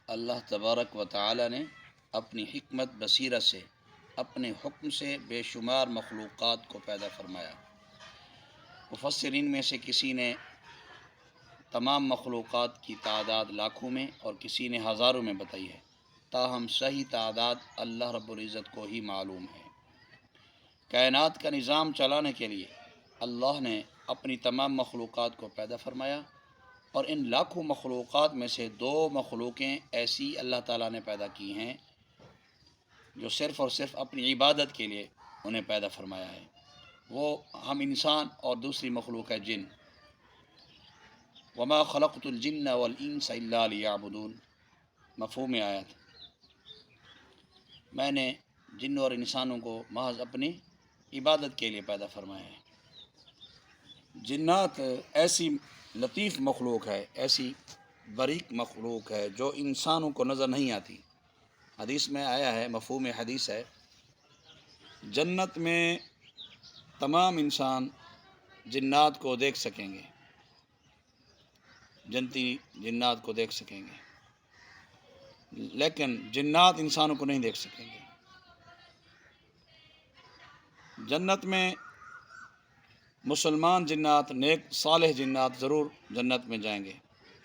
اللہ تبارک و تعالی نے اپنی حکمت بصیرت سے اپنے حکم سے بے شمار مخلوقات کو پیدا فرمایا۔ مفسرین میں سے کسی نے تمام مخلوقات کی تعداد لاکھوں میں اور کسی نے ہزاروں میں بتائی ہے، تاہم صحیح تعداد اللہ رب العزت کو ہی معلوم ہے۔ کائنات کا نظام چلانے کے لیے اللہ نے اپنی تمام مخلوقات کو پیدا فرمایا، اور ان لاکھوں مخلوقات میں سے دو مخلوقیں ایسی اللہ تعالیٰ نے پیدا کی ہیں جو صرف اور صرف اپنی عبادت کے لیے انہیں پیدا فرمایا ہے، وہ ہم انسان اور دوسری مخلوق ہے جن۔ وما خلقت الجن والانس الا لیعبدون، مفہوم آیت، میں نے جن اور انسانوں کو محض اپنی عبادت کے لیے پیدا فرمایا ہے۔ جنات ایسی لطیف مخلوق ہے، ایسی باریک مخلوق ہے جو انسانوں کو نظر نہیں آتی۔ حدیث میں آیا ہے، مفہوم حدیث ہے، جنت میں تمام انسان جنات کو دیکھ سکیں گے، جنتی جنات کو دیکھ سکیں گے، لیکن جنات انسانوں کو نہیں دیکھ سکیں گے۔ جنت میں مسلمان جنات، نیک صالح جنات ضرور جنت میں جائیں گے،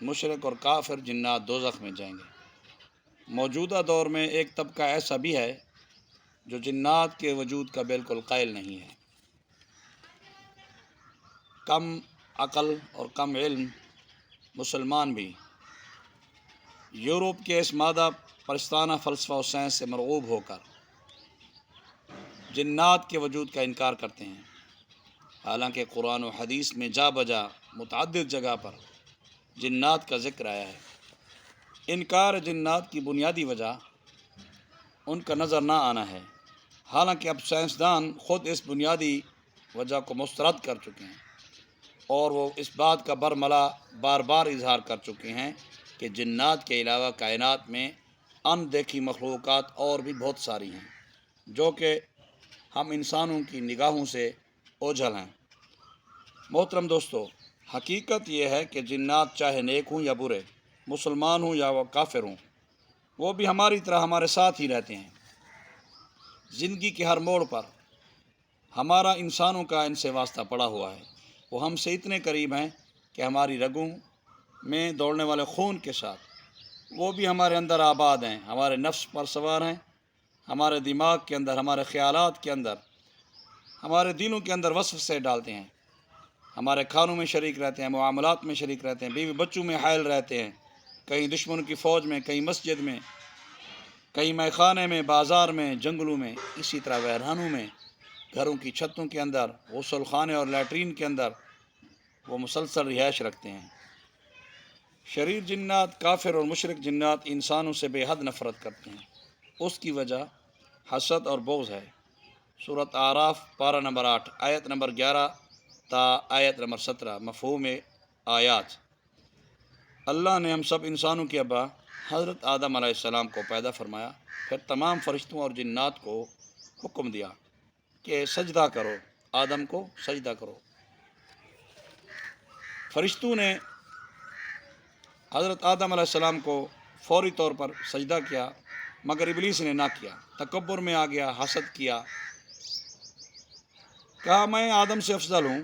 مشرک اور کافر جنات دوزخ میں جائیں گے۔ موجودہ دور میں ایک طبقہ ایسا بھی ہے جو جنات کے وجود کا بالکل قائل نہیں ہے۔ کم عقل اور کم علم مسلمان بھی یورپ کے اس مادہ پرستانہ فلسفہ و سائنس سے مرعوب ہو کر جنات کے وجود کا انکار کرتے ہیں، حالانکہ قرآن و حدیث میں جا بجا متعدد جگہ پر جنات کا ذکر آیا ہے۔ انکار جنات کی بنیادی وجہ ان کا نظر نہ آنا ہے، حالانکہ اب سائنسدان خود اس بنیادی وجہ کو مسترد کر چکے ہیں، اور وہ اس بات کا برملا بار بار اظہار کر چکے ہیں کہ جنات کے علاوہ کائنات میں ان دیکھی مخلوقات اور بھی بہت ساری ہیں جو کہ ہم انسانوں کی نگاہوں سے اوجھل ہیں۔ محترم دوستو، حقیقت یہ ہے کہ جنات چاہے نیک ہوں یا برے، مسلمان ہوں یا وہ کافر ہوں، وہ بھی ہماری طرح ہمارے ساتھ ہی رہتے ہیں۔ زندگی کے ہر موڑ پر ہمارا انسانوں کا ان سے واسطہ پڑا ہوا ہے۔ وہ ہم سے اتنے قریب ہیں کہ ہماری رگوں میں دوڑنے والے خون کے ساتھ وہ بھی ہمارے اندر آباد ہیں، ہمارے نفس پر سوار ہیں، ہمارے دماغ کے اندر، ہمارے خیالات کے اندر، ہمارے دلوں کے اندر وسوسے ڈالتے ہیں، ہمارے کھانوں میں شریک رہتے ہیں، معاملات میں شریک رہتے ہیں، بیوی بچوں میں حائل رہتے ہیں، کہیں دشمنوں کی فوج میں، کہیں مسجد میں، کہیں مے خانے میں، بازار میں، جنگلوں میں، اسی طرح ویرانوں میں، گھروں کی چھتوں کے اندر، غسل خانے اور لیٹرین کے اندر وہ مسلسل رہائش رکھتے ہیں۔ شریر جنات، کافر اور مشرک جنات انسانوں سے بے حد نفرت کرتے ہیں۔ اس کی وجہ حسد اور بغض ہے۔ سورۃ اعراف پارہ نمبر 8 آیت نمبر 11 تا آیت نمبر 17، مفہوم آیات۔ اللہ نے ہم سب انسانوں کے ابا حضرت آدم علیہ السلام کو پیدا فرمایا، پھر تمام فرشتوں اور جنات کو حکم دیا کہ سجدہ کرو، آدم کو سجدہ کرو۔ فرشتوں نے حضرت آدم علیہ السلام کو فوری طور پر سجدہ کیا، مگر ابلیس نے نہ کیا، تکبر میں آ گیا، حسد کیا، کہا میں آدم سے افضل ہوں،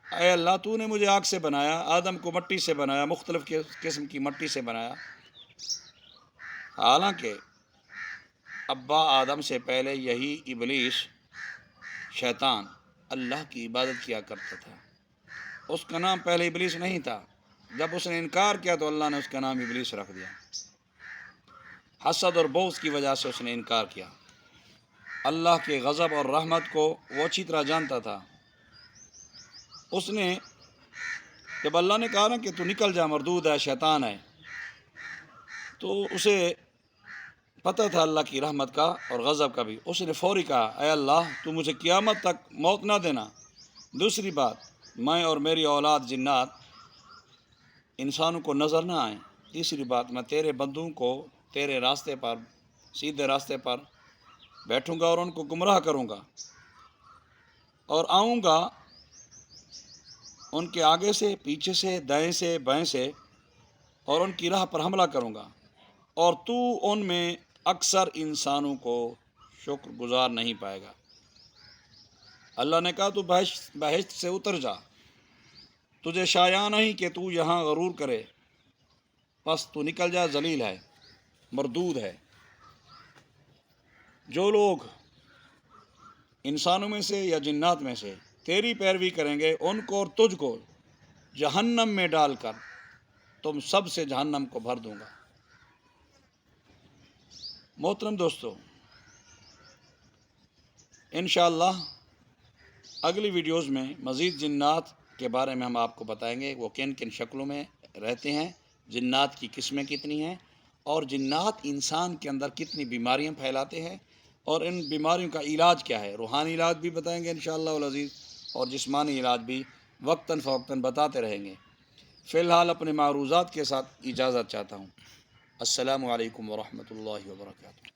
اے اللہ تو نے مجھے آگ سے بنایا، آدم کو مٹی سے بنایا، مختلف قسم کی مٹی سے بنایا۔ حالانکہ ابا آدم سے پہلے یہی ابلیس شیطان اللہ کی عبادت کیا کرتا تھا، اس کا نام پہلے ابلیس نہیں تھا۔ جب اس نے انکار کیا تو اللہ نے اس کا نام ابلیس رکھ دیا۔ حسد اور بغض کی وجہ سے اس نے انکار کیا۔ اللہ کے غضب اور رحمت کو وہ اچھی طرح جانتا تھا۔ اس نے جب اللہ نے کہا نا کہ تو نکل جا، مردود ہے، شیطان ہے، تو اسے پتہ تھا اللہ کی رحمت کا اور غضب کا بھی۔ اس نے فوری کہا اے اللہ تو مجھے قیامت تک موت نہ دینا۔ دوسری بات، میں اور میری اولاد جنات انسانوں کو نظر نہ آئیں۔ تیسری بات، میں تیرے بندوں کو تیرے راستے پر، سیدھے راستے پر بیٹھوں گا اور ان کو گمراہ کروں گا، اور آؤں گا ان کے آگے سے، پیچھے سے، دائیں سے، بائیں سے، اور ان کی راہ پر حملہ کروں گا۔ اور تو ان میں اکثر انسانوں کو شکر گزار نہیں پائے گا۔ اللہ نے کہا تو بہشت سے اتر جا، تجھے شایع نہیں کہ تو یہاں غرور کرے، پس تو نکل جا، ذلیل ہے، مردود ہے۔ جو لوگ انسانوں میں سے یا جنات میں سے تیری پیروی کریں گے، ان کو اور تجھ کو جہنم میں ڈال کر تم سب سے جہنم کو بھر دوں گا۔ محترم دوستو، انشاءاللہ اگلی ویڈیوز میں مزید جنات کے بارے میں ہم آپ کو بتائیں گے، وہ کن کن شکلوں میں رہتے ہیں، جنات کی قسمیں کتنی ہیں، اور جنات انسان کے اندر کتنی بیماریاں پھیلاتے ہیں، اور ان بیماریوں کا علاج کیا ہے۔ روحانی علاج بھی بتائیں گے انشاءاللہ العزیز، اور جسمانی علاج بھی وقتاً فوقتاً بتاتے رہیں گے۔ فی الحال اپنے معروضات کے ساتھ اجازت چاہتا ہوں۔ السلام علیکم ورحمۃ اللہ وبرکاتہ۔